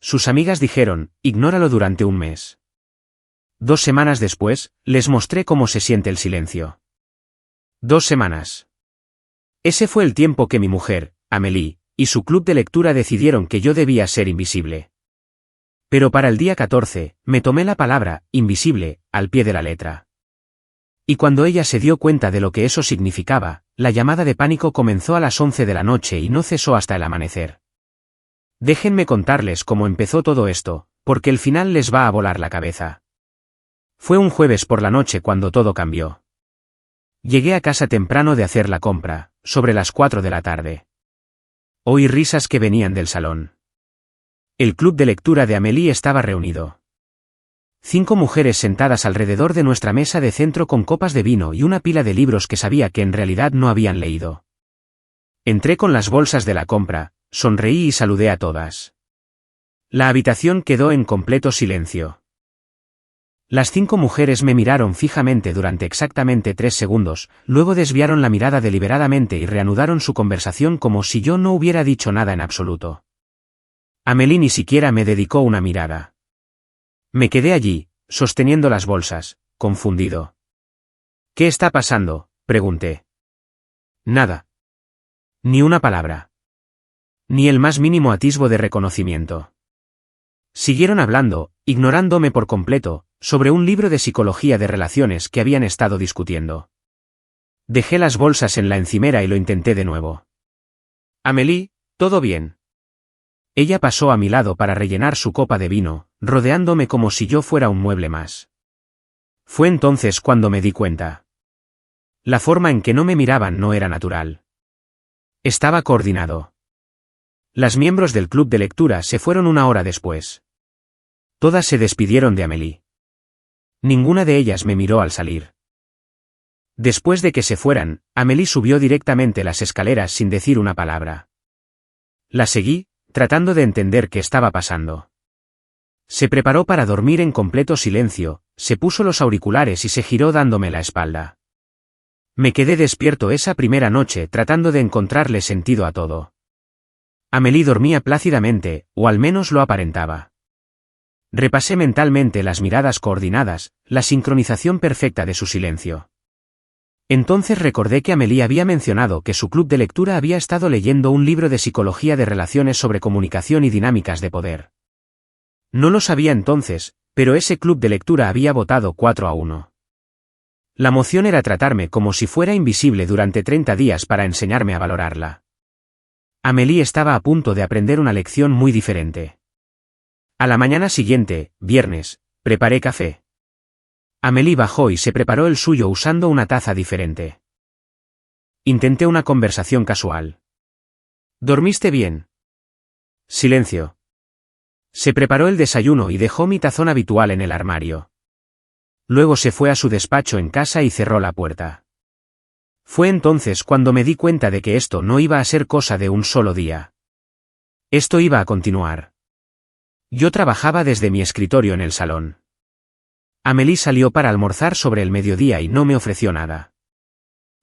Sus amigas dijeron, ignóralo durante un mes. 2 semanas después, les mostré cómo se siente el silencio. 2 semanas. Ese fue el tiempo que mi mujer, Amélie, y su club de lectura decidieron que yo debía ser invisible. Pero para el día 14, me tomé la palabra, invisible, al pie de la letra. Y cuando ella se dio cuenta de lo que eso significaba, la llamada de pánico comenzó a las 11 de la noche y no cesó hasta el amanecer. Déjenme contarles cómo empezó todo esto, porque el final les va a volar la cabeza. Fue un jueves por la noche cuando todo cambió. Llegué a casa temprano de hacer la compra, sobre las 4 de la tarde. Oí risas que venían del salón. El club de lectura de Amélie estaba reunido. 5 mujeres sentadas alrededor de nuestra mesa de centro con copas de vino y una pila de libros que sabía que en realidad no habían leído. Entré con las bolsas de la compra, sonreí y saludé a todas. La habitación quedó en completo silencio. Las 5 mujeres me miraron fijamente durante exactamente 3 segundos, luego desviaron la mirada deliberadamente y reanudaron su conversación como si yo no hubiera dicho nada en absoluto. Amélie ni siquiera me dedicó una mirada. Me quedé allí, sosteniendo las bolsas, confundido. ¿Qué está pasando?, pregunté. Nada. Ni una palabra. Ni el más mínimo atisbo de reconocimiento. Siguieron hablando, ignorándome por completo, sobre un libro de psicología de relaciones que habían estado discutiendo. Dejé las bolsas en la encimera y lo intenté de nuevo. Amélie, ¿todo bien? Ella pasó a mi lado para rellenar su copa de vino, rodeándome como si yo fuera un mueble más. Fue entonces cuando me di cuenta. La forma en que no me miraban no era natural. Estaba coordinado. Las miembros del club de lectura se fueron 1 hora después. Todas se despidieron de Amélie. Ninguna de ellas me miró al salir. Después de que se fueran, Amélie subió directamente las escaleras sin decir una palabra. La seguí, tratando de entender qué estaba pasando. Se preparó para dormir en completo silencio, se puso los auriculares y se giró dándome la espalda. Me quedé despierto esa primera noche tratando de encontrarle sentido a todo. Amélie dormía plácidamente, o al menos lo aparentaba. Repasé mentalmente las miradas coordinadas, la sincronización perfecta de su silencio. Entonces recordé que Amélie había mencionado que su club de lectura había estado leyendo un libro de psicología de relaciones sobre comunicación y dinámicas de poder. No lo sabía entonces, pero ese club de lectura había votado 4-1. La moción era tratarme como si fuera invisible durante 30 días para enseñarme a valorarla. Amélie estaba a punto de aprender una lección muy diferente. A la mañana siguiente, viernes, preparé café. Amélie bajó y se preparó el suyo usando una taza diferente. Intenté una conversación casual. ¿Dormiste bien? Silencio. Se preparó el desayuno y dejó mi tazón habitual en el armario. Luego se fue a su despacho en casa y cerró la puerta. Fue entonces cuando me di cuenta de que esto no iba a ser cosa de un solo día. Esto iba a continuar. Yo trabajaba desde mi escritorio en el salón. Amélie salió para almorzar sobre el mediodía y no me ofreció nada.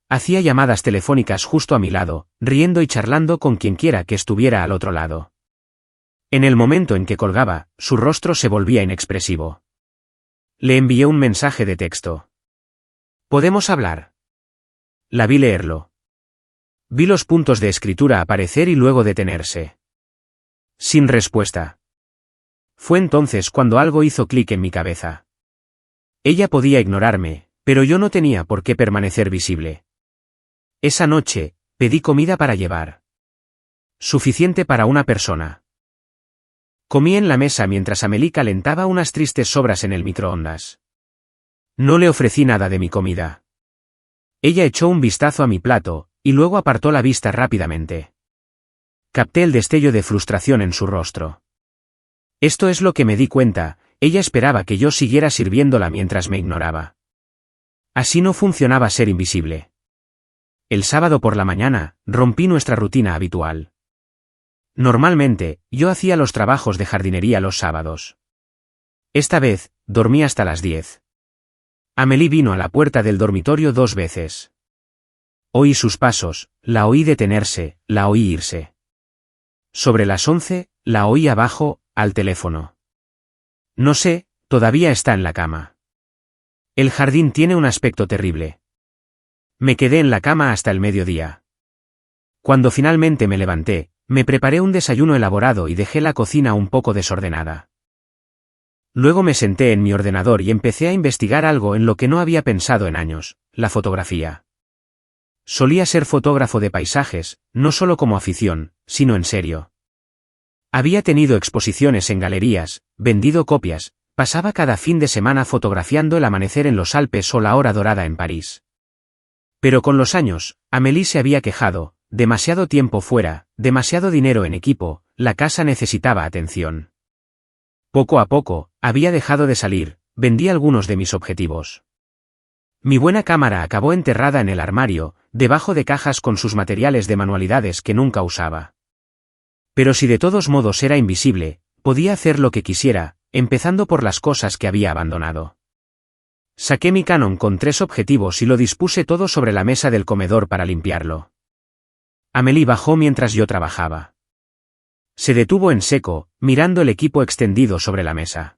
Hacía llamadas telefónicas justo a mi lado, riendo y charlando con quienquiera que estuviera al otro lado. En el momento en que colgaba, su rostro se volvía inexpresivo. Le envié un mensaje de texto. ¿Podemos hablar? La vi leerlo. Vi los puntos de escritura aparecer y luego detenerse. Sin respuesta. Fue entonces cuando algo hizo clic en mi cabeza. Ella podía ignorarme, pero yo no tenía por qué permanecer visible. Esa noche, pedí comida para llevar. Suficiente para una persona. Comí en la mesa mientras Amélie calentaba unas tristes sobras en el microondas. No le ofrecí nada de mi comida. Ella echó un vistazo a mi plato, y luego apartó la vista rápidamente. Capté el destello de frustración en su rostro. Esto es lo que me di cuenta, ella esperaba que yo siguiera sirviéndola mientras me ignoraba. Así no funcionaba ser invisible. El sábado por la mañana, rompí nuestra rutina habitual. Normalmente, yo hacía los trabajos de jardinería los sábados. Esta vez, dormí hasta las 10. Amélie vino a la puerta del dormitorio 2 veces. Oí sus pasos, la oí detenerse, la oí irse. Sobre las 11, la oí abajo, al teléfono. No sé, todavía está en la cama. El jardín tiene un aspecto terrible. Me quedé en la cama hasta el mediodía. Cuando finalmente me levanté, me preparé un desayuno elaborado y dejé la cocina un poco desordenada. Luego me senté en mi ordenador y empecé a investigar algo en lo que no había pensado en años, la fotografía. Solía ser fotógrafo de paisajes, no solo como afición, sino en serio. Había tenido exposiciones en galerías, vendido copias, pasaba cada fin de semana fotografiando el amanecer en los Alpes o la hora dorada en París. Pero con los años, Amélie se había quejado, demasiado tiempo fuera, demasiado dinero en equipo, la casa necesitaba atención. Poco a poco, había dejado de salir, vendí algunos de mis objetivos. Mi buena cámara acabó enterrada en el armario, debajo de cajas con sus materiales de manualidades que nunca usaba. Pero si de todos modos era invisible, podía hacer lo que quisiera, empezando por las cosas que había abandonado. Saqué mi Canon con 3 objetivos y lo dispuse todo sobre la mesa del comedor para limpiarlo. Amélie bajó mientras yo trabajaba. Se detuvo en seco, mirando el equipo extendido sobre la mesa.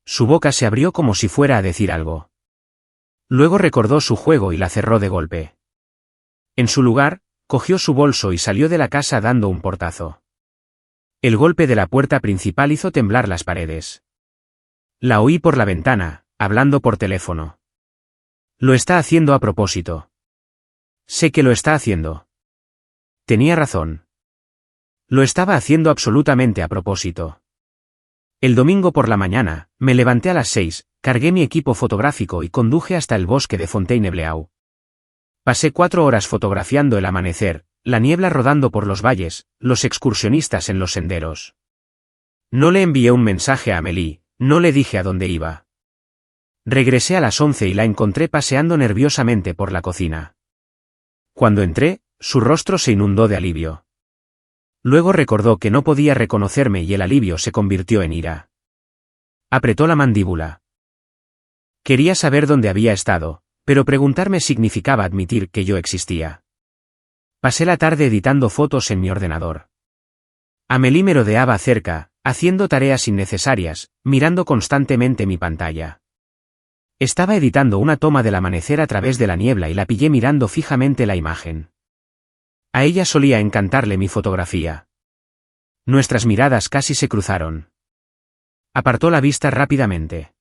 Su boca se abrió como si fuera a decir algo. Luego recordó su juego y la cerró de golpe. En su lugar, cogió su bolso y salió de la casa dando un portazo. El golpe de la puerta principal hizo temblar las paredes. La oí por la ventana, hablando por teléfono. Lo está haciendo a propósito. Sé que lo está haciendo. Tenía razón. Lo estaba haciendo absolutamente a propósito. El domingo por la mañana, me levanté a las 6, cargué mi equipo fotográfico y conduje hasta el bosque de Fontainebleau. Pasé 4 horas fotografiando el amanecer, la niebla rodando por los valles, los excursionistas en los senderos. No le envié un mensaje a Amélie, no le dije a dónde iba. Regresé a las 11 y la encontré paseando nerviosamente por la cocina. Cuando entré, su rostro se inundó de alivio. Luego recordó que no podía reconocerme y el alivio se convirtió en ira. Apretó la mandíbula. Quería saber dónde había estado, pero preguntarme significaba admitir que yo existía. Pasé la tarde editando fotos en mi ordenador. Amélie merodeaba cerca, haciendo tareas innecesarias, mirando constantemente mi pantalla. Estaba editando una toma del amanecer a través de la niebla y la pillé mirando fijamente la imagen. A ella solía encantarle mi fotografía. Nuestras miradas casi se cruzaron. Apartó la vista rápidamente.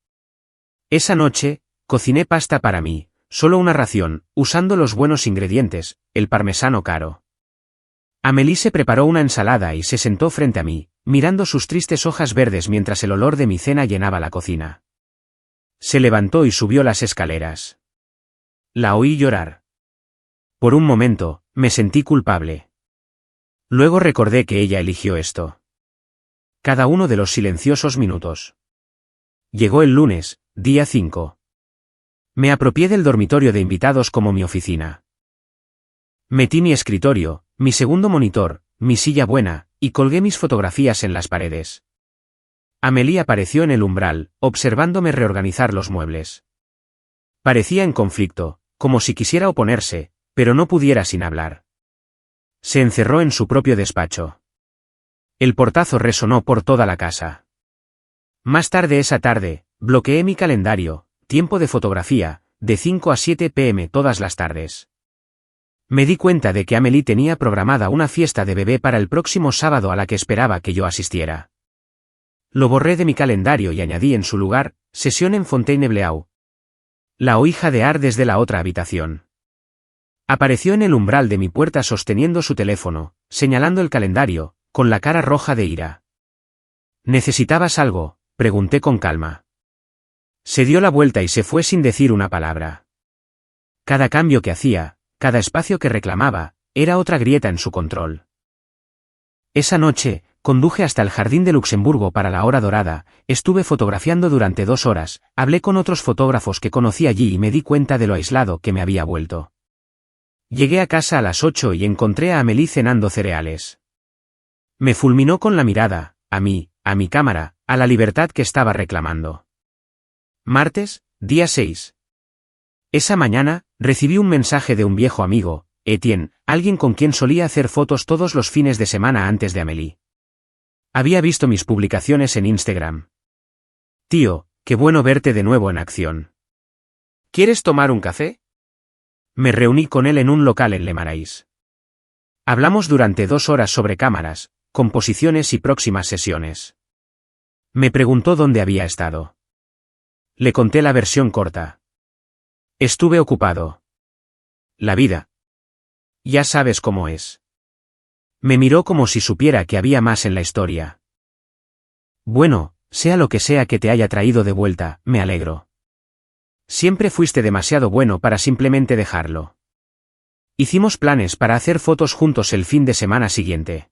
Esa noche, cociné pasta para mí, solo una ración, usando los buenos ingredientes, el parmesano caro. Amélie se preparó una ensalada y se sentó frente a mí, mirando sus tristes hojas verdes mientras el olor de mi cena llenaba la cocina. Se levantó y subió las escaleras. La oí llorar. Por un momento, me sentí culpable. Luego recordé que ella eligió esto. Cada uno de los silenciosos minutos. Llegó el lunes, día 5. Me apropié del dormitorio de invitados como mi oficina. Metí mi escritorio, mi segundo monitor, mi silla buena, y colgué mis fotografías en las paredes. Amélie apareció en el umbral, observándome reorganizar los muebles. Parecía en conflicto, como si quisiera oponerse, pero no pudiera sin hablar. Se encerró en su propio despacho. El portazo resonó por toda la casa. Más tarde esa tarde, bloqueé mi calendario, tiempo de fotografía, de 5 a 7 p.m. todas las tardes. Me di cuenta de que Amélie tenía programada una fiesta de bebé para el próximo sábado a la que esperaba que yo asistiera. Lo borré de mi calendario y añadí en su lugar, sesión en Fontainebleau. La oí jadear desde la otra habitación. Apareció en el umbral de mi puerta sosteniendo su teléfono, señalando el calendario, con la cara roja de ira. ¿Necesitabas algo?, pregunté con calma. Se dio la vuelta y se fue sin decir una palabra. Cada cambio que hacía, cada espacio que reclamaba, era otra grieta en su control. Esa noche, conduje hasta el Jardín de Luxemburgo para la hora dorada, estuve fotografiando durante 2 horas, hablé con otros fotógrafos que conocí allí y me di cuenta de lo aislado que me había vuelto. Llegué a casa a las 8 y encontré a Amélie cenando cereales. Me fulminó con la mirada, a mí, a mi cámara, a la libertad que estaba reclamando. Martes, día 6. Esa mañana, recibí un mensaje de un viejo amigo, Etienne, alguien con quien solía hacer fotos todos los fines de semana antes de Amélie. Había visto mis publicaciones en Instagram. Tío, qué bueno verte de nuevo en acción. ¿Quieres tomar un café? Me reuní con él en un local en Le Marais. Hablamos durante 2 horas sobre cámaras, composiciones y próximas sesiones. Me preguntó dónde había estado. Le conté la versión corta. Estuve ocupado. La vida. Ya sabes cómo es. Me miró como si supiera que había más en la historia. Bueno, sea lo que sea que te haya traído de vuelta, me alegro. Siempre fuiste demasiado bueno para simplemente dejarlo. Hicimos planes para hacer fotos juntos el fin de semana siguiente.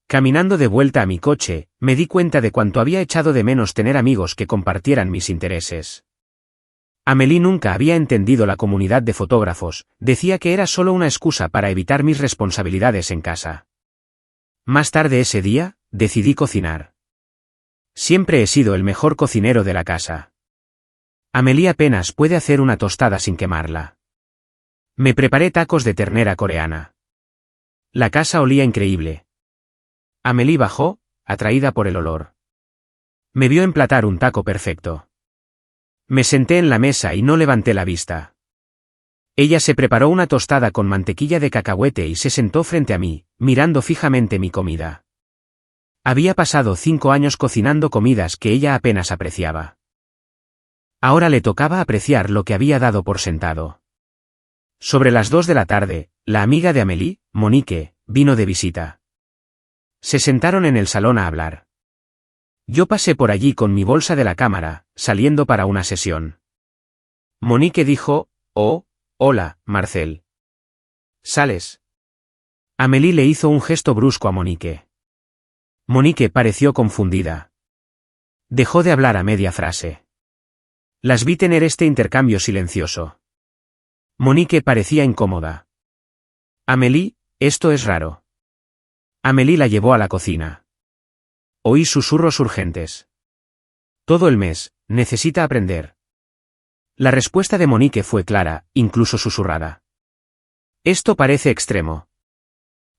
Caminando de vuelta a mi coche, me di cuenta de cuánto había echado de menos tener amigos que compartieran mis intereses. Amélie nunca había entendido la comunidad de fotógrafos, decía que era solo una excusa para evitar mis responsabilidades en casa. Más tarde ese día, decidí cocinar. Siempre he sido el mejor cocinero de la casa. Amélie apenas puede hacer una tostada sin quemarla. Me preparé tacos de ternera coreana. La casa olía increíble. Amélie bajó, atraída por el olor. Me vio emplatar un taco perfecto. Me senté en la mesa y no levanté la vista. Ella se preparó una tostada con mantequilla de cacahuete y se sentó frente a mí, mirando fijamente mi comida. Había pasado 5 años cocinando comidas que ella apenas apreciaba. Ahora le tocaba apreciar lo que había dado por sentado. Sobre las 2 de la tarde, la amiga de Amélie, Monique, vino de visita. Se sentaron en el salón a hablar. Yo pasé por allí con mi bolsa de la cámara, saliendo para una sesión. Monique dijo, «Oh, hola, Marcel. ¿Sales?» Amélie le hizo un gesto brusco a Monique. Monique pareció confundida. Dejó de hablar a media frase. Las vi tener este intercambio silencioso. Monique parecía incómoda. «Amélie, esto es raro». Amélie la llevó a la cocina. Oí susurros urgentes. Todo el mes, necesita aprender. La respuesta de Monique fue clara, incluso susurrada. Esto parece extremo.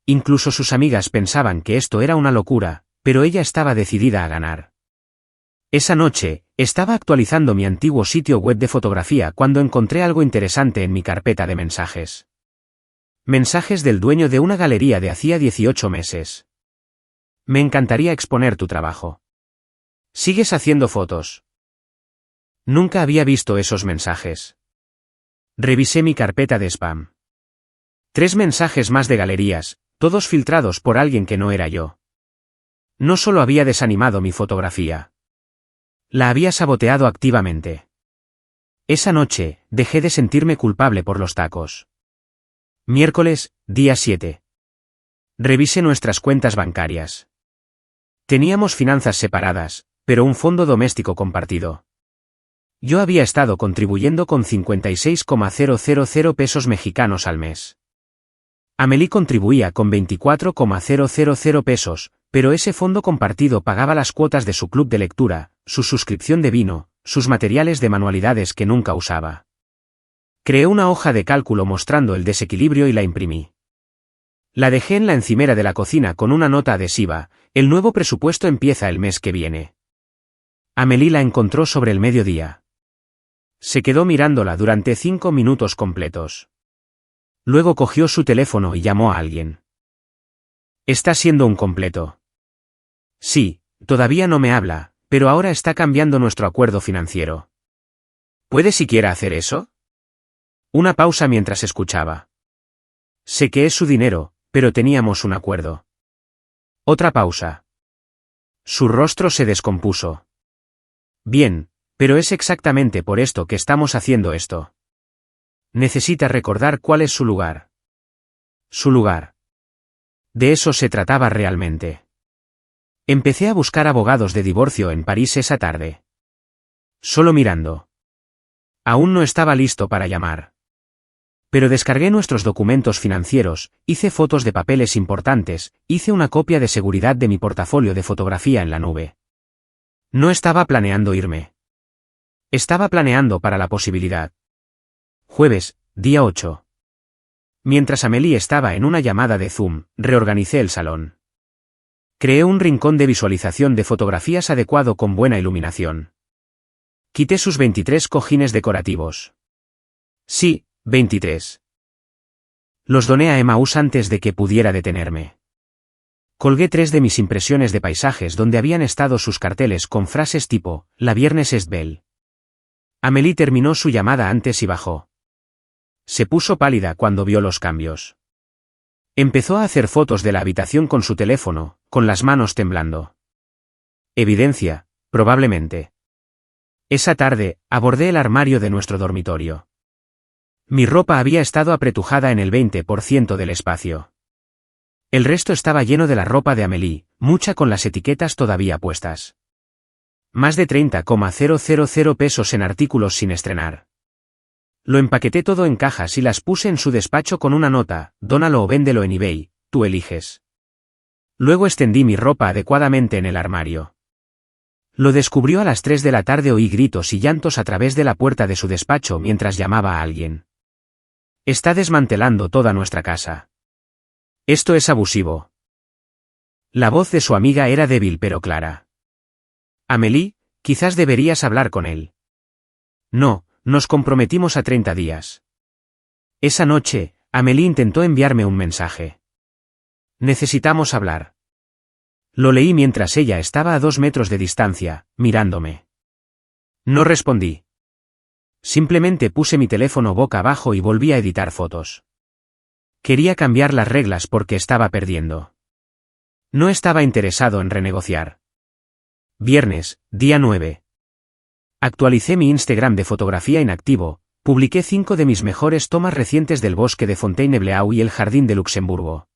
Incluso sus amigas pensaban que esto era una locura, pero ella estaba decidida a ganar. Esa noche, estaba actualizando mi antiguo sitio web de fotografía cuando encontré algo interesante en mi carpeta de mensajes. Mensajes del dueño de una galería de hacía 18 meses. Me encantaría exponer tu trabajo. ¿Sigues haciendo fotos? Nunca había visto esos mensajes. Revisé mi carpeta de spam. 3 mensajes más de galerías, todos filtrados por alguien que no era yo. No solo había desanimado mi fotografía. La había saboteado activamente. Esa noche, dejé de sentirme culpable por los tacos. Miércoles, día 7. Revisé nuestras cuentas bancarias. Teníamos finanzas separadas, pero un fondo doméstico compartido. Yo había estado contribuyendo con 56,000 pesos mexicanos al mes. Amélie contribuía con 24,000 pesos, pero ese fondo compartido pagaba las cuotas de su club de lectura, su suscripción de vino, sus materiales de manualidades que nunca usaba. Creé una hoja de cálculo mostrando el desequilibrio y la imprimí. La dejé en la encimera de la cocina con una nota adhesiva, el nuevo presupuesto empieza el mes que viene. Amélie la encontró sobre el mediodía. Se quedó mirándola durante 5 minutos completos. Luego cogió su teléfono y llamó a alguien. Está siendo un completo. Sí, todavía no me habla, pero ahora está cambiando nuestro acuerdo financiero. ¿Puede siquiera hacer eso? Una pausa mientras escuchaba. Sé que es su dinero, pero teníamos un acuerdo. Otra pausa. Su rostro se descompuso. Bien, pero es exactamente por esto que estamos haciendo esto. Necesita recordar cuál es su lugar. Su lugar. De eso se trataba realmente. Empecé a buscar abogados de divorcio en París esa tarde. Solo mirando. Aún no estaba listo para llamar. Pero descargué nuestros documentos financieros, hice fotos de papeles importantes, hice una copia de seguridad de mi portafolio de fotografía en la nube. No estaba planeando irme. Estaba planeando para la posibilidad. Jueves, día 8. Mientras Amélie estaba en una llamada de Zoom, reorganicé el salón. Creé un rincón de visualización de fotografías adecuado con buena iluminación. Quité sus 23 cojines decorativos. Sí, 23. Los doné a Emmaús antes de que pudiera detenerme. Colgué 3 de mis impresiones de paisajes donde habían estado sus carteles con frases tipo, la viernes es belle. Amélie terminó su llamada antes y bajó. Se puso pálida cuando vio los cambios. Empezó a hacer fotos de la habitación con su teléfono, con las manos temblando. Evidencia, probablemente. Esa tarde, abordé el armario de nuestro dormitorio. Mi ropa había estado apretujada en el 20% del espacio. El resto estaba lleno de la ropa de Amélie, mucha con las etiquetas todavía puestas. Más de 30,000 pesos en artículos sin estrenar. Lo empaqueté todo en cajas y las puse en su despacho con una nota, dónalo o véndelo en eBay, tú eliges. Luego extendí mi ropa adecuadamente en el armario. Lo descubrió a las 3 de la tarde, oí gritos y llantos a través de la puerta de su despacho mientras llamaba a alguien. Está desmantelando toda nuestra casa. Esto es abusivo. La voz de su amiga era débil pero clara. Amélie, quizás deberías hablar con él. No, nos comprometimos a 30 días. Esa noche, Amélie intentó enviarme un mensaje. Necesitamos hablar. Lo leí mientras ella estaba a 2 metros de distancia, mirándome. No respondí. Simplemente puse mi teléfono boca abajo y volví a editar fotos. Quería cambiar las reglas porque estaba perdiendo. No estaba interesado en renegociar. Viernes, día 9. Actualicé mi Instagram de fotografía inactivo, publiqué 5 de mis mejores tomas recientes del bosque de Fontainebleau y el jardín de Luxemburgo.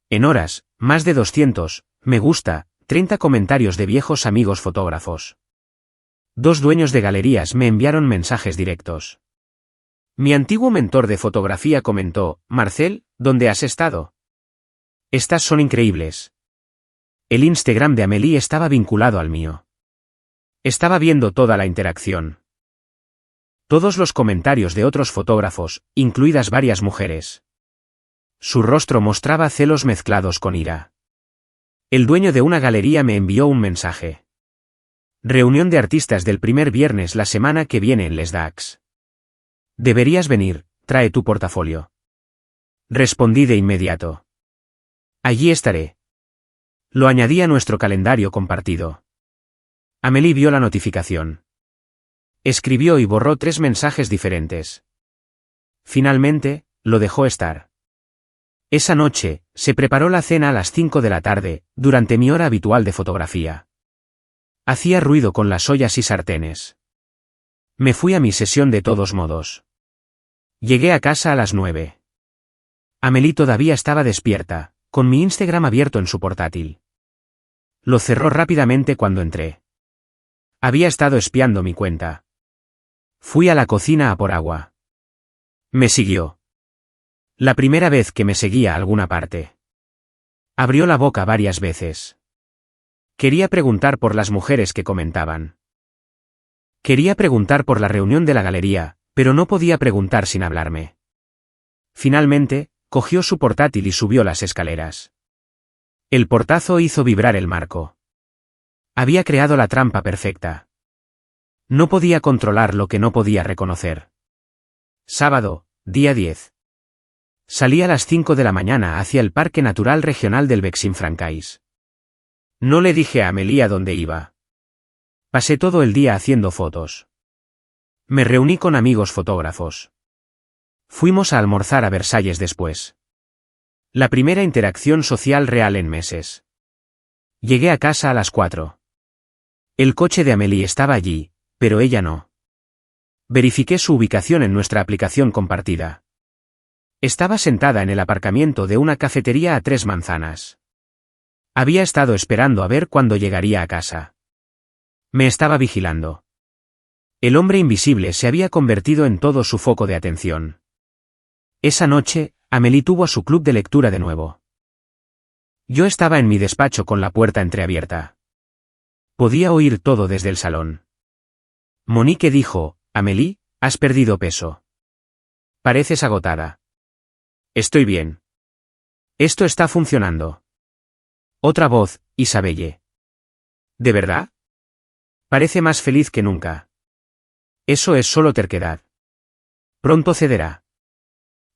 En horas, más de 200, me gusta, 30 comentarios de viejos amigos fotógrafos. 2 dueños de galerías me enviaron mensajes directos. Mi antiguo mentor de fotografía comentó, Marcel, ¿dónde has estado? Estas son increíbles. El Instagram de Amélie estaba vinculado al mío. Estaba viendo toda la interacción. Todos los comentarios de otros fotógrafos, incluidas varias mujeres. Su rostro mostraba celos mezclados con ira. El dueño de una galería me envió un mensaje. Reunión de artistas del primer viernes la semana que viene en Les Dax. Deberías venir, trae tu portafolio. Respondí de inmediato. Allí estaré. Lo añadí a nuestro calendario compartido. Amélie vio la notificación. Escribió y borró 3 mensajes diferentes. Finalmente, lo dejó estar. Esa noche, se preparó la cena a las 5 de la tarde, durante mi hora habitual de fotografía. Hacía ruido con las ollas y sartenes. Me fui a mi sesión de todos modos. Llegué a casa a las 9. Amélie todavía estaba despierta, con mi Instagram abierto en su portátil. Lo cerró rápidamente cuando entré. Había estado espiando mi cuenta. Fui a la cocina a por agua. Me siguió. La primera vez que me seguía a alguna parte. Abrió la boca varias veces. Quería preguntar por las mujeres que comentaban. Quería preguntar por la reunión de la galería, pero no podía preguntar sin hablarme. Finalmente, cogió su portátil y subió las escaleras. El portazo hizo vibrar el marco. Había creado la trampa perfecta. No podía controlar lo que no podía reconocer. Sábado, día 10. Salí a las 5 de la mañana hacia el Parque Natural Regional del Vexin-Franchise. No le dije a Amélie a dónde iba. Pasé todo el día haciendo fotos. Me reuní con amigos fotógrafos. Fuimos a almorzar a Versalles después. La primera interacción social real en meses. Llegué a casa a las 4. El coche de Amélie estaba allí, pero ella no. Verifiqué su ubicación en nuestra aplicación compartida. Estaba sentada en el aparcamiento de una cafetería a 3 manzanas. Había estado esperando a ver cuándo llegaría a casa. Me estaba vigilando. El hombre invisible se había convertido en todo su foco de atención. Esa noche, Amélie tuvo a su club de lectura de nuevo. Yo estaba en mi despacho con la puerta entreabierta. Podía oír todo desde el salón. Monique dijo, Amélie, has perdido peso. Pareces agotada. Estoy bien. Esto está funcionando. Otra voz, Isabelle. ¿De verdad? Parece más feliz que nunca. Eso es solo terquedad. Pronto cederá.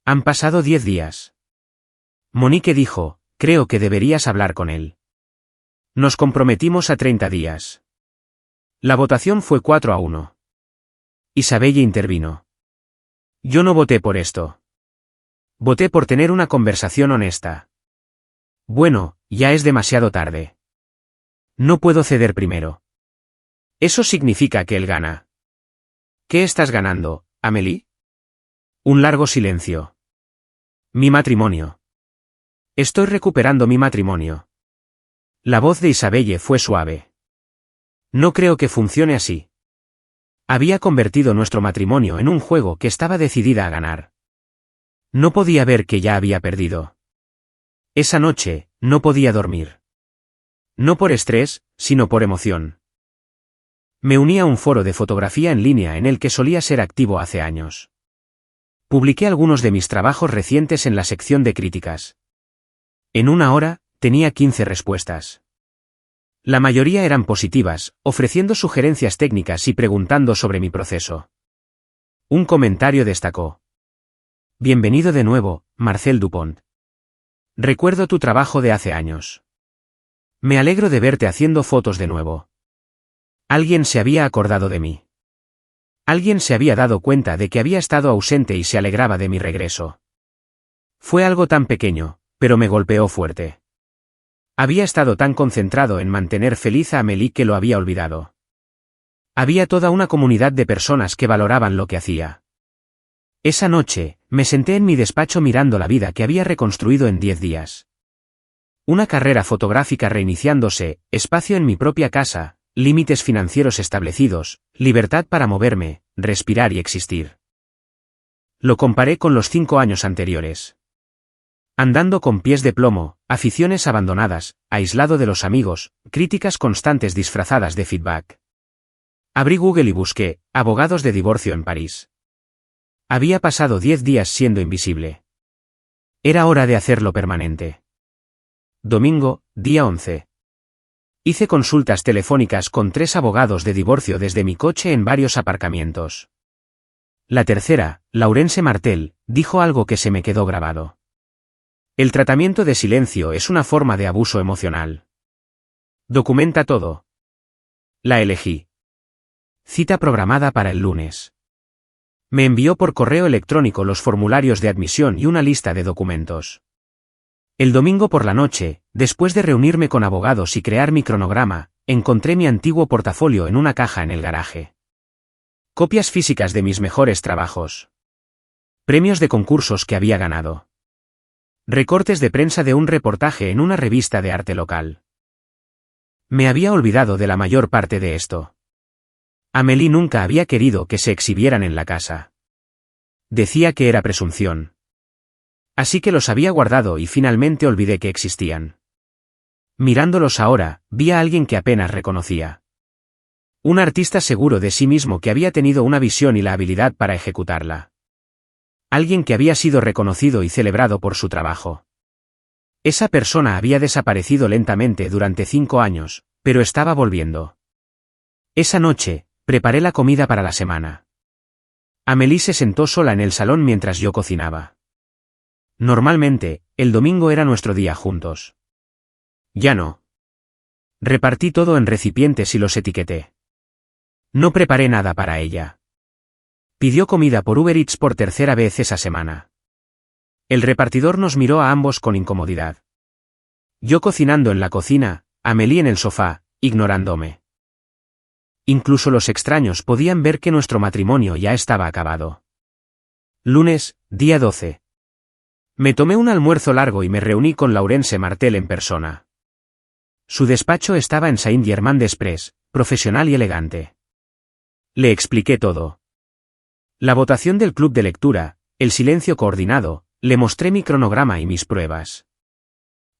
Han pasado 10 días. Monique dijo, creo que deberías hablar con él. Nos comprometimos a 30 días. La votación fue 4-1. Isabelle intervino. Yo no voté por esto. Voté por tener una conversación honesta. Bueno, ya es demasiado tarde. No puedo ceder primero. Eso significa que él gana. ¿Qué estás ganando, Amélie? Un largo silencio. Mi matrimonio. Estoy recuperando mi matrimonio. La voz de Isabelle fue suave. No creo que funcione así. Había convertido nuestro matrimonio en un juego que estaba decidida a ganar. No podía ver que ya había perdido. Esa noche, no podía dormir. No por estrés, sino por emoción. Me uní a un foro de fotografía en línea en el que solía ser activo hace años. Publiqué algunos de mis trabajos recientes en la sección de críticas. En una hora, tenía 15 respuestas. La mayoría eran positivas, ofreciendo sugerencias técnicas y preguntando sobre mi proceso. Un comentario destacó. Bienvenido de nuevo, Marcel Dupont. Recuerdo tu trabajo de hace años. Me alegro de verte haciendo fotos de nuevo. Alguien se había acordado de mí. Alguien se había dado cuenta de que había estado ausente y se alegraba de mi regreso. Fue algo tan pequeño, pero me golpeó fuerte. Había estado tan concentrado en mantener feliz a Amélie que lo había olvidado. Había toda una comunidad de personas que valoraban lo que hacía. Esa noche, me senté en mi despacho mirando la vida que había reconstruido en 10 días. Una carrera fotográfica reiniciándose, espacio en mi propia casa, límites financieros establecidos, libertad para moverme, respirar y existir. Lo comparé con los 5 años anteriores. Andando con pies de plomo, aficiones abandonadas, aislado de los amigos, críticas constantes disfrazadas de feedback. Abrí Google y busqué, abogados de divorcio en París. Había pasado 10 días siendo invisible. Era hora de hacerlo permanente. Domingo, día 11. Hice consultas telefónicas con 3 abogados de divorcio desde mi coche en varios aparcamientos. La tercera, Laurence Martel, dijo algo que se me quedó grabado. El tratamiento de silencio es una forma de abuso emocional. Documenta todo. La elegí. Cita programada para el lunes. Me envió por correo electrónico los formularios de admisión y una lista de documentos. El domingo por la noche, después de reunirme con abogados y crear mi cronograma, encontré mi antiguo portafolio en una caja en el garaje. Copias físicas de mis mejores trabajos. Premios de concursos que había ganado. Recortes de prensa de un reportaje en una revista de arte local. Me había olvidado de la mayor parte de esto. Amélie nunca había querido que se exhibieran en la casa. Decía que era presunción. Así que los había guardado y finalmente olvidé que existían. Mirándolos ahora, vi a alguien que apenas reconocía. Un artista seguro de sí mismo que había tenido una visión y la habilidad para ejecutarla. Alguien que había sido reconocido y celebrado por su trabajo. Esa persona había desaparecido lentamente durante 5 años, pero estaba volviendo. Esa noche, preparé la comida para la semana. Amélie se sentó sola en el salón mientras yo cocinaba. Normalmente, el domingo era nuestro día juntos. Ya no. Repartí todo en recipientes y los etiqueté. No preparé nada para ella. Pidió comida por Uber Eats por tercera vez esa semana. El repartidor nos miró a ambos con incomodidad. Yo cocinando en la cocina, Amélie en el sofá, ignorándome. Incluso los extraños podían ver que nuestro matrimonio ya estaba acabado. Lunes, día 12. Me tomé un almuerzo largo y me reuní con Laurence Martel en persona. Su despacho estaba en Saint-Germain-des-Prés, profesional y elegante. Le expliqué todo. La votación del club de lectura, el silencio coordinado, le mostré mi cronograma y mis pruebas.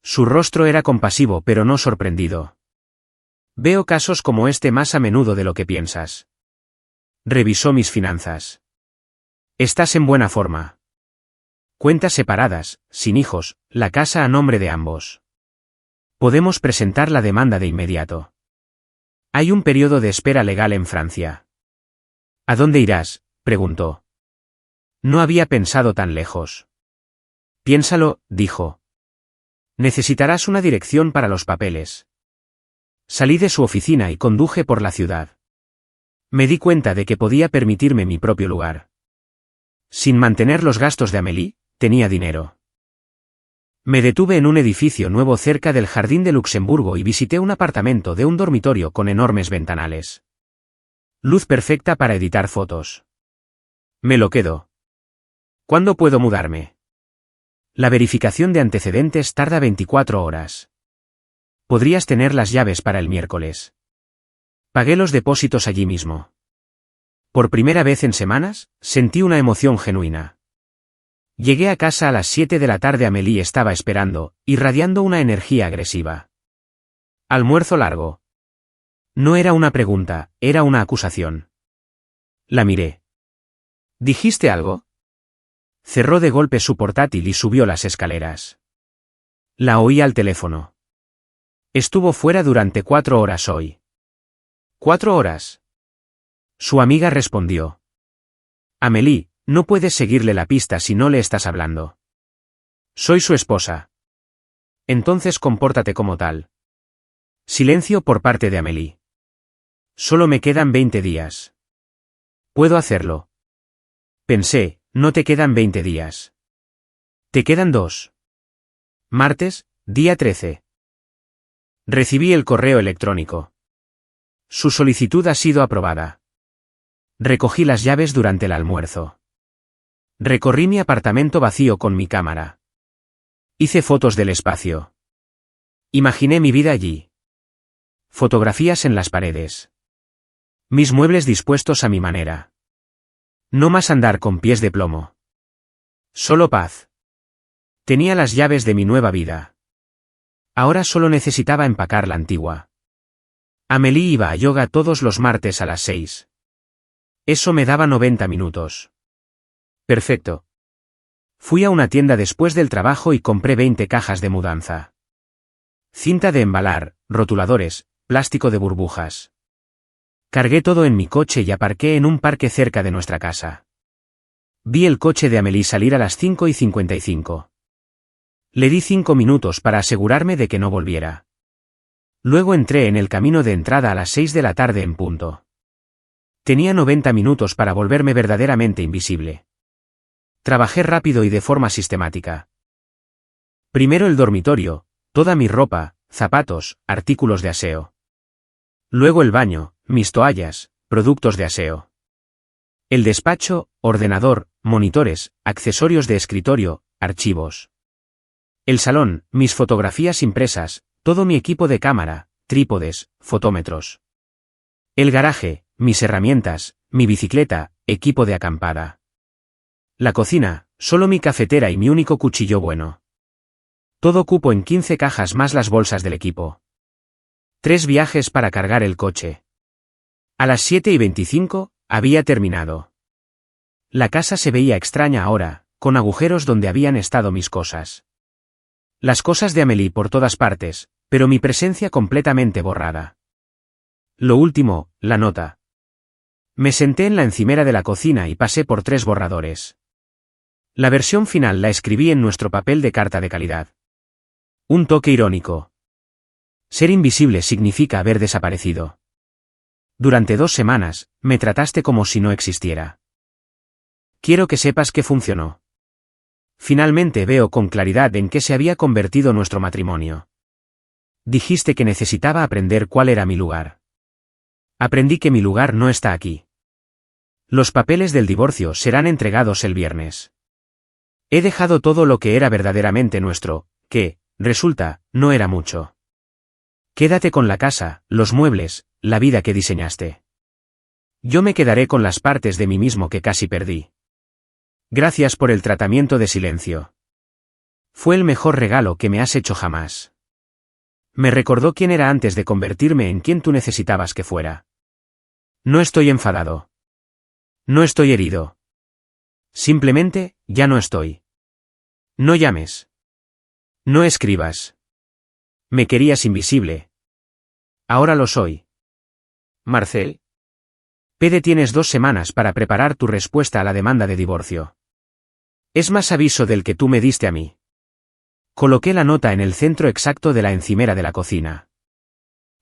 Su rostro era compasivo pero no sorprendido. Veo casos como este más a menudo de lo que piensas. Revisó mis finanzas. Estás en buena forma. Cuentas separadas, sin hijos, la casa a nombre de ambos. Podemos presentar la demanda de inmediato. Hay un periodo de espera legal en Francia. ¿A dónde irás?, preguntó. No había pensado tan lejos. Piénsalo, dijo. Necesitarás una dirección para los papeles. Salí de su oficina y conduje por la ciudad. Me di cuenta de que podía permitirme mi propio lugar. Sin mantener los gastos de Amélie, tenía dinero. Me detuve en un edificio nuevo cerca del Jardín de Luxemburgo y visité un apartamento de un dormitorio con enormes ventanales. Luz perfecta para editar fotos. Me lo quedo. ¿Cuándo puedo mudarme? La verificación de antecedentes tarda 24 horas. Podrías tener las llaves para el miércoles. Pagué los depósitos allí mismo. Por primera vez en semanas, sentí una emoción genuina. Llegué a casa a las 7 de la tarde. Amélie estaba esperando, irradiando una energía agresiva. Almuerzo largo. No era una pregunta, era una acusación. La miré. ¿Dijiste algo? Cerró de golpe su portátil y subió las escaleras. La oí al teléfono. Estuvo fuera durante 4 horas hoy. ¿4 horas? Su amiga respondió. Amélie, no puedes seguirle la pista si no le estás hablando. Soy su esposa. Entonces compórtate como tal. Silencio por parte de Amélie. Solo me quedan 20 días. Puedo hacerlo. Pensé, no te quedan 20 días. Te quedan 2. Martes, día 13. Recibí el correo electrónico. Su solicitud ha sido aprobada. Recogí las llaves durante el almuerzo. Recorrí mi apartamento vacío con mi cámara. Hice fotos del espacio. Imaginé mi vida allí. Fotografías en las paredes. Mis muebles dispuestos a mi manera. No más andar con pies de plomo. Solo paz. Tenía las llaves de mi nueva vida. Ahora solo necesitaba empacar la antigua. Amélie iba a yoga todos los martes a las 6. Eso me daba 90 minutos. Perfecto. Fui a una tienda después del trabajo y compré 20 cajas de mudanza. Cinta de embalar, rotuladores, plástico de burbujas. Cargué todo en mi coche y aparqué en un parque cerca de nuestra casa. Vi el coche de Amélie salir a las 5:55. Le di 5 minutos para asegurarme de que no volviera. Luego entré en el camino de entrada a las 6 de la tarde en punto. Tenía 90 minutos para volverme verdaderamente invisible. Trabajé rápido y de forma sistemática. Primero el dormitorio, toda mi ropa, zapatos, artículos de aseo. Luego el baño, mis toallas, productos de aseo. El despacho, ordenador, monitores, accesorios de escritorio, archivos. El salón, mis fotografías impresas, todo mi equipo de cámara, trípodes, fotómetros. El garaje, mis herramientas, mi bicicleta, equipo de acampada. La cocina, solo mi cafetera y mi único cuchillo bueno. Todo cupo en 15 cajas más las bolsas del equipo. 3 viajes para cargar el coche. A las 7:25, había terminado. La casa se veía extraña ahora, con agujeros donde habían estado mis cosas. Las cosas de Amélie por todas partes, pero mi presencia completamente borrada. Lo último, la nota. Me senté en la encimera de la cocina y pasé por 3 borradores. La versión final la escribí en nuestro papel de carta de calidad. Un toque irónico. Ser invisible significa haber desaparecido. Durante 2 semanas, me trataste como si no existiera. Quiero que sepas que funcionó. Finalmente veo con claridad en qué se había convertido nuestro matrimonio. Dijiste que necesitaba aprender cuál era mi lugar. Aprendí que mi lugar no está aquí. Los papeles del divorcio serán entregados el viernes. He dejado todo lo que era verdaderamente nuestro, que, resulta, no era mucho. Quédate con la casa, los muebles, la vida que diseñaste. Yo me quedaré con las partes de mí mismo que casi perdí. Gracias por el tratamiento de silencio. Fue el mejor regalo que me has hecho jamás. Me recordó quién era antes de convertirme en quien tú necesitabas que fuera. No estoy enfadado. No estoy herido. Simplemente, ya no estoy. No llames. No escribas. Me querías invisible. Ahora lo soy. Marcel. Pede, tienes 2 semanas para preparar tu respuesta a la demanda de divorcio. Es más aviso del que tú me diste a mí. Coloqué la nota en el centro exacto de la encimera de la cocina.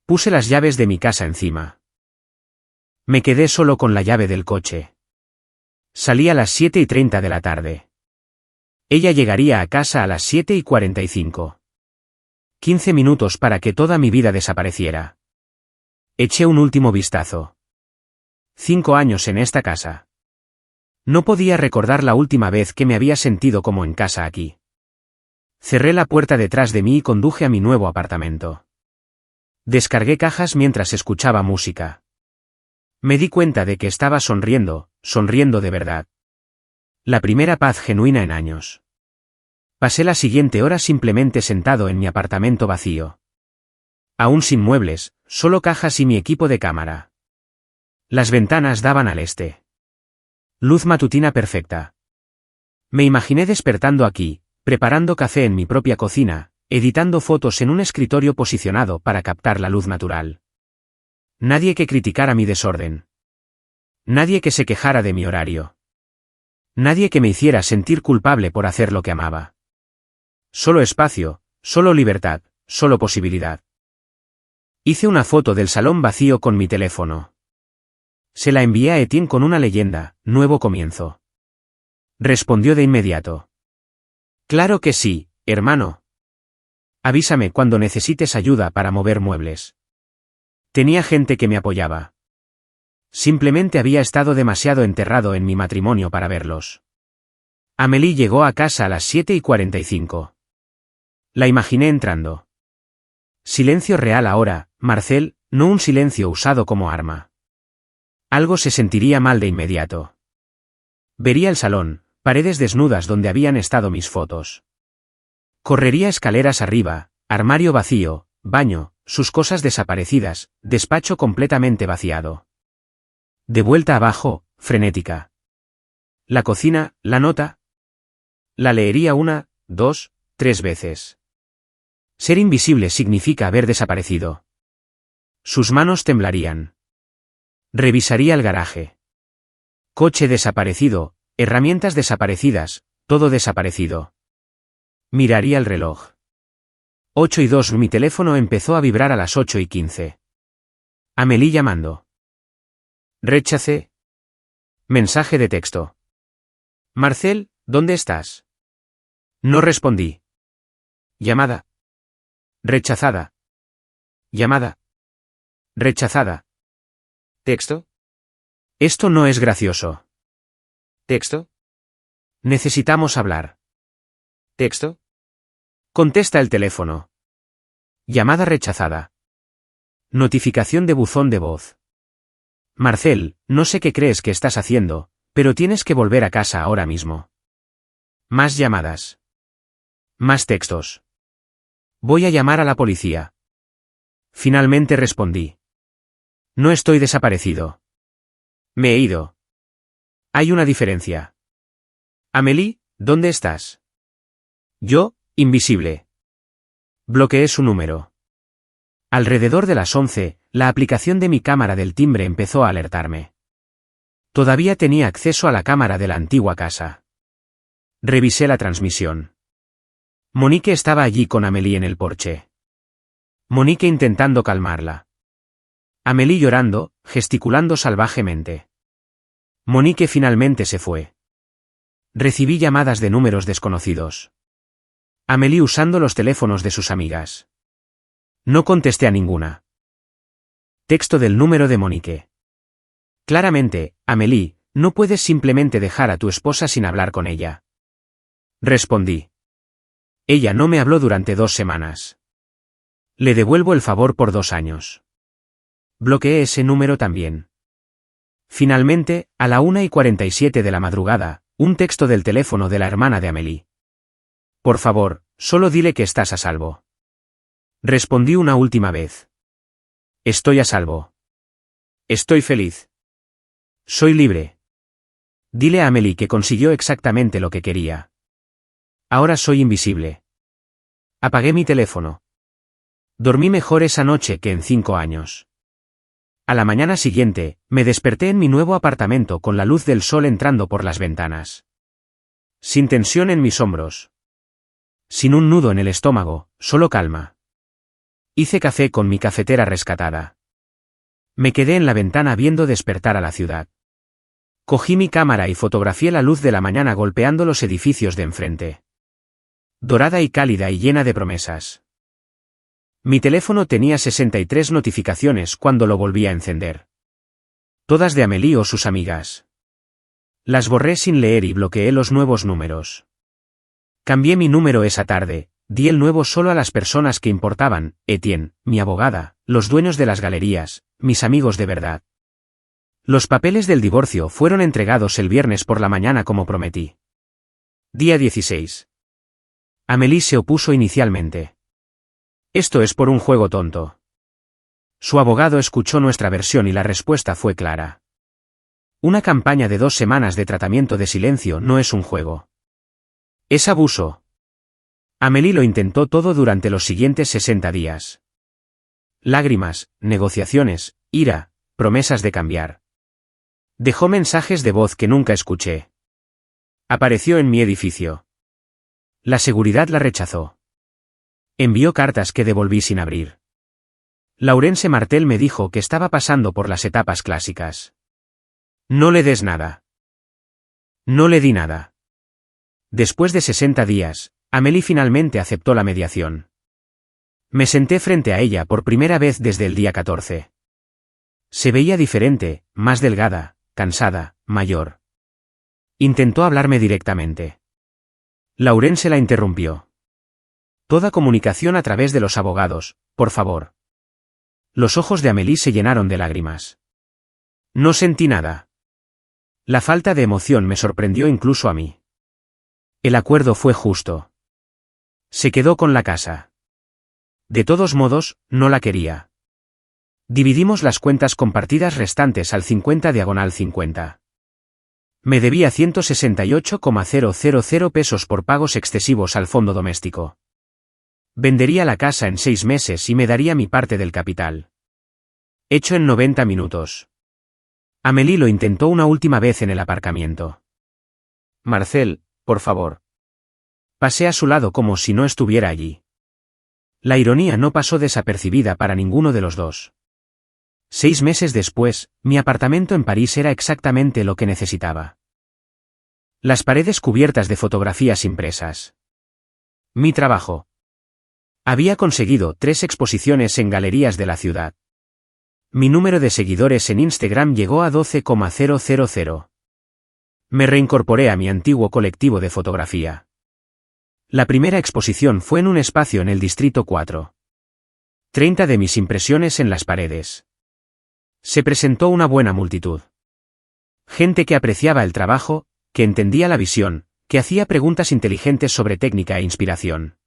Puse las llaves de mi casa encima. Me quedé solo con la llave del coche. Salí a las 7:30 de la tarde. Ella llegaría a casa a las 7:45. 15 minutos para que toda mi vida desapareciera. Eché un último vistazo. 5 años en esta casa. No podía recordar la última vez que me había sentido como en casa aquí. Cerré la puerta detrás de mí y conduje a mi nuevo apartamento. Descargué cajas mientras escuchaba música. Me di cuenta de que estaba sonriendo de verdad. La primera paz genuina en años. Pasé la siguiente hora simplemente sentado en mi apartamento vacío. Aún sin muebles, solo cajas y mi equipo de cámara. Las ventanas daban al este. Luz matutina perfecta. Me imaginé despertando aquí, preparando café en mi propia cocina, editando fotos en un escritorio posicionado para captar la luz natural. Nadie que criticara mi desorden. Nadie que se quejara de mi horario. Nadie que me hiciera sentir culpable por hacer lo que amaba. Solo espacio, solo libertad, solo posibilidad. Hice una foto del salón vacío con mi teléfono. Se la envié a Etienne con una leyenda, nuevo comienzo. Respondió de inmediato. Claro que sí, hermano. Avísame cuando necesites ayuda para mover muebles. Tenía gente que me apoyaba. Simplemente había estado demasiado enterrado en mi matrimonio para verlos. Amélie llegó a casa a las 7:45. La imaginé entrando. Silencio real ahora, Marcel, no un silencio usado como arma. Algo se sentiría mal de inmediato. Vería el salón, paredes desnudas donde habían estado mis fotos. Correría escaleras arriba, armario vacío, baño, sus cosas desaparecidas, despacho completamente vaciado. De vuelta abajo, frenética. La cocina, la nota. La leería 1, 2, 3 veces. Ser invisible significa haber desaparecido. Sus manos temblarían. Revisaría el garaje. Coche desaparecido, herramientas desaparecidas, todo desaparecido. Miraría el reloj. 8:02. Mi teléfono empezó a vibrar a las 8:15. Amélie llamando. Rechacé. Mensaje de texto. Marcel, ¿dónde estás? No respondí. Llamada. Rechazada. Llamada. Rechazada. ¿Texto? Esto no es gracioso. ¿Texto? Necesitamos hablar. ¿Texto? Contesta el teléfono. Llamada rechazada. Notificación de buzón de voz. Marcel, no sé qué crees que estás haciendo, pero tienes que volver a casa ahora mismo. Más llamadas. Más textos. Voy a llamar a la policía. Finalmente respondí. No estoy desaparecido. Me he ido. Hay una diferencia. Amélie, ¿dónde estás? Yo, invisible. Bloqueé su número. Alrededor de las 11, la aplicación de mi cámara del timbre empezó a alertarme. Todavía tenía acceso a la cámara de la antigua casa. Revisé la transmisión. Monique estaba allí con Amélie en el porche. Monique intentando calmarla. Amélie llorando, gesticulando salvajemente. Monique finalmente se fue. Recibí llamadas de números desconocidos. Amélie usando los teléfonos de sus amigas. No contesté a ninguna. Texto del número de Monique. Claramente, Amélie, no puedes simplemente dejar a tu esposa sin hablar con ella. Respondí. Ella no me habló durante 2 semanas. Le devuelvo el favor por 2 años. Bloqueé ese número también. Finalmente, a la 1:47 de la madrugada, un texto del teléfono de la hermana de Amélie. Por favor, solo dile que estás a salvo. Respondí una última vez. Estoy a salvo. Estoy feliz. Soy libre. Dile a Amélie que consiguió exactamente lo que quería. Ahora soy invisible. Apagué mi teléfono. Dormí mejor esa noche que en 5 años. A la mañana siguiente, me desperté en mi nuevo apartamento con la luz del sol entrando por las ventanas. Sin tensión en mis hombros. Sin un nudo en el estómago, solo calma. Hice café con mi cafetera rescatada. Me quedé en la ventana viendo despertar a la ciudad. Cogí mi cámara y fotografié la luz de la mañana golpeando los edificios de enfrente. Dorada y cálida y llena de promesas. Mi teléfono tenía 63 notificaciones cuando lo volví a encender. Todas de Amélie o sus amigas. Las borré sin leer y bloqueé los nuevos números. Cambié mi número esa tarde, di el nuevo solo a las personas que importaban, Etienne, mi abogada, los dueños de las galerías, mis amigos de verdad. Los papeles del divorcio fueron entregados el viernes por la mañana como prometí. Día 16. Amélie se opuso inicialmente. Esto es por un juego tonto. Su abogado escuchó nuestra versión y la respuesta fue clara. Una campaña de 2 semanas de tratamiento de silencio no es un juego. Es abuso. Amélie lo intentó todo durante los siguientes 60 días. Lágrimas, negociaciones, ira, promesas de cambiar. Dejó mensajes de voz que nunca escuché. Apareció en mi edificio. La seguridad la rechazó. Envió cartas que devolví sin abrir. Laurence Martel me dijo que estaba pasando por las etapas clásicas. No le des nada. No le di nada. Después de 60 días, Amélie finalmente aceptó la mediación. Me senté frente a ella por primera vez desde el día 14. Se veía diferente, más delgada, cansada, mayor. Intentó hablarme directamente. Laurence la interrumpió. Toda comunicación a través de los abogados, por favor. Los ojos de Amélie se llenaron de lágrimas. No sentí nada. La falta de emoción me sorprendió incluso a mí. El acuerdo fue justo. Se quedó con la casa. De todos modos, no la quería. Dividimos las cuentas compartidas restantes al 50/50. Me debía 168,000 pesos por pagos excesivos al fondo doméstico. Vendería la casa en 6 meses y me daría mi parte del capital. Hecho en 90 minutos. Amélie lo intentó una última vez en el aparcamiento. Marcel, por favor. Pasé a su lado como si no estuviera allí. La ironía no pasó desapercibida para ninguno de los dos. 6 meses después, mi apartamento en París era exactamente lo que necesitaba. Las paredes cubiertas de fotografías impresas. Mi trabajo. Había conseguido 3 exposiciones en galerías de la ciudad. Mi número de seguidores en Instagram llegó a 12,000. Me reincorporé a mi antiguo colectivo de fotografía. La primera exposición fue en un espacio en el Distrito 4. 30 de mis impresiones en las paredes. Se presentó una buena multitud. Gente que apreciaba el trabajo, que entendía la visión, que hacía preguntas inteligentes sobre técnica e inspiración.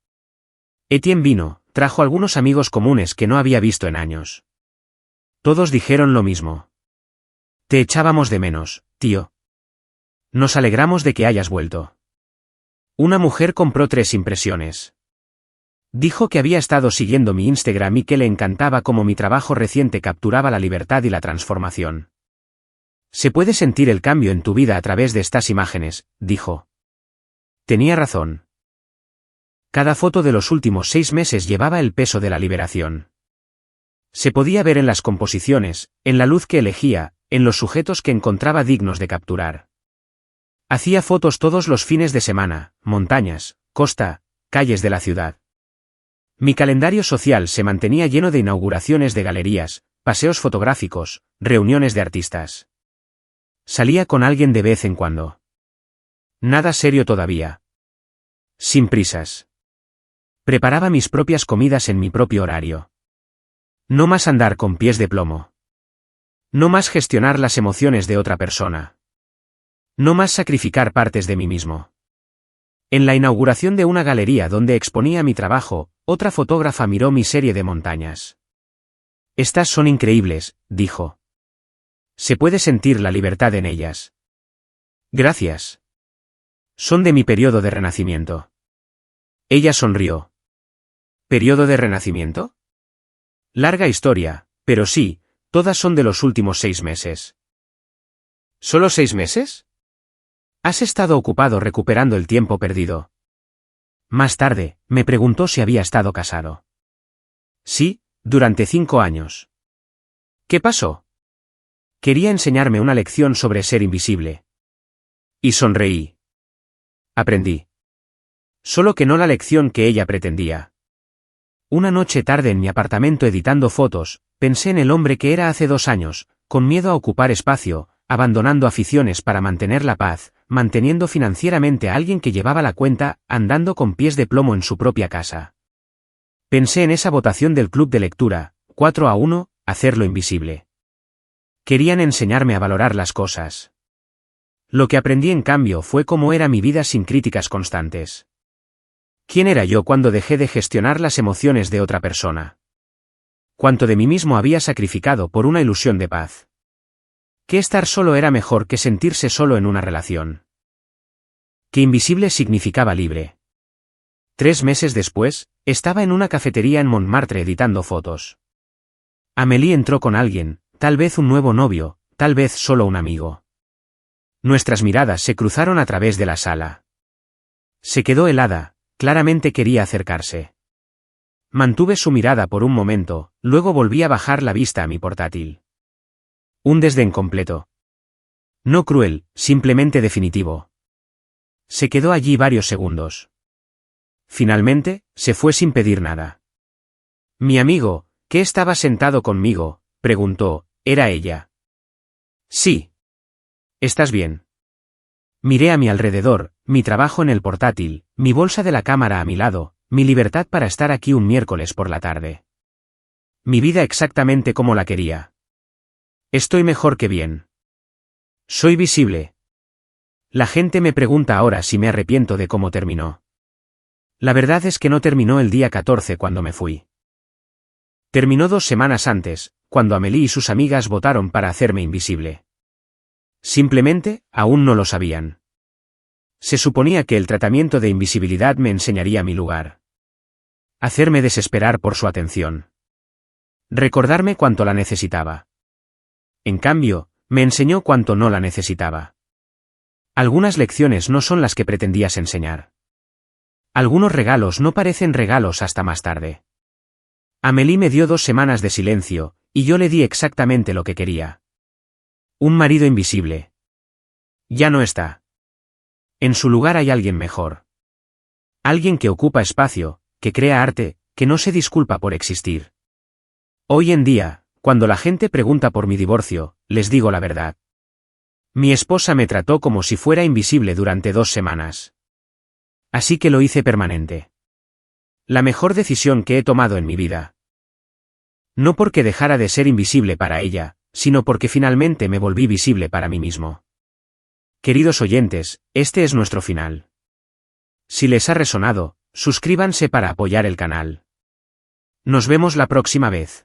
Etienne vino, trajo algunos amigos comunes que no había visto en años. Todos dijeron lo mismo. Te echábamos de menos, tío. Nos alegramos de que hayas vuelto. Una mujer compró 3 impresiones. Dijo que había estado siguiendo mi Instagram y que le encantaba cómo mi trabajo reciente capturaba la libertad y la transformación. Se puede sentir el cambio en tu vida a través de estas imágenes, dijo. Tenía razón. Cada foto de los últimos 6 meses llevaba el peso de la liberación. Se podía ver en las composiciones, en la luz que elegía, en los sujetos que encontraba dignos de capturar. Hacía fotos todos los fines de semana, montañas, costa, calles de la ciudad. Mi calendario social se mantenía lleno de inauguraciones de galerías, paseos fotográficos, reuniones de artistas. Salía con alguien de vez en cuando. Nada serio todavía. Sin prisas. Preparaba mis propias comidas en mi propio horario. No más andar con pies de plomo. No más gestionar las emociones de otra persona. No más sacrificar partes de mí mismo. En la inauguración de una galería donde exponía mi trabajo, otra fotógrafa miró mi serie de montañas. Estas son increíbles, dijo. Se puede sentir la libertad en ellas. Gracias. Son de mi periodo de renacimiento. Ella sonrió. ¿Periodo de renacimiento? Larga historia, pero sí, todas son de los últimos 6 meses. ¿Solo 6 meses? Has estado ocupado recuperando el tiempo perdido. Más tarde, me preguntó si había estado casado. Sí, durante 5 años. ¿Qué pasó? Quería enseñarme una lección sobre ser invisible. Y sonreí. Aprendí. Solo que no la lección que ella pretendía. Una noche tarde en mi apartamento editando fotos, pensé en el hombre que era hace 2 años, con miedo a ocupar espacio, abandonando aficiones para mantener la paz, manteniendo financieramente a alguien que llevaba la cuenta, andando con pies de plomo en su propia casa. Pensé en esa votación del club de lectura, 4-1, hacerlo invisible. Querían enseñarme a valorar las cosas. Lo que aprendí en cambio fue cómo era mi vida sin críticas constantes. ¿Quién era yo cuando dejé de gestionar las emociones de otra persona? ¿Cuánto de mí mismo había sacrificado por una ilusión de paz? Que estar solo era mejor que sentirse solo en una relación. Que invisible significaba libre. 3 meses después, estaba en una cafetería en Montmartre editando fotos. Amélie entró con alguien, tal vez un nuevo novio, tal vez solo un amigo. Nuestras miradas se cruzaron a través de la sala. Se quedó helada. Claramente quería acercarse. Mantuve su mirada por un momento, luego volví a bajar la vista a mi portátil. Un desdén completo. No cruel, simplemente definitivo. Se quedó allí varios segundos. Finalmente, se fue sin pedir nada. Mi amigo, que estaba sentado conmigo, preguntó, ¿era ella? Sí. ¿Estás bien? Miré a mi alrededor, mi trabajo en el portátil, mi bolsa de la cámara a mi lado, mi libertad para estar aquí un miércoles por la tarde. Mi vida exactamente como la quería. Estoy mejor que bien. Soy visible. La gente me pregunta ahora si me arrepiento de cómo terminó. La verdad es que no terminó el día 14 cuando me fui. Terminó 2 semanas antes, cuando Amélie y sus amigas votaron para hacerme invisible. Simplemente, aún no lo sabían. Se suponía que el tratamiento de invisibilidad me enseñaría mi lugar. Hacerme desesperar por su atención. Recordarme cuánto la necesitaba. En cambio, me enseñó cuánto no la necesitaba. Algunas lecciones no son las que pretendías enseñar. Algunos regalos no parecen regalos hasta más tarde. Amélie me dio 2 semanas de silencio, y yo le di exactamente lo que quería. Un marido invisible. Ya no está. En su lugar hay alguien mejor. Alguien que ocupa espacio, que crea arte, que no se disculpa por existir. Hoy en día, cuando la gente pregunta por mi divorcio, les digo la verdad. Mi esposa me trató como si fuera invisible durante 2 semanas. Así que lo hice permanente. La mejor decisión que he tomado en mi vida. No porque dejara de ser invisible para ella, sino porque finalmente me volví visible para mí mismo. Queridos oyentes, este es nuestro final. Si les ha resonado, suscríbanse para apoyar el canal. Nos vemos la próxima vez.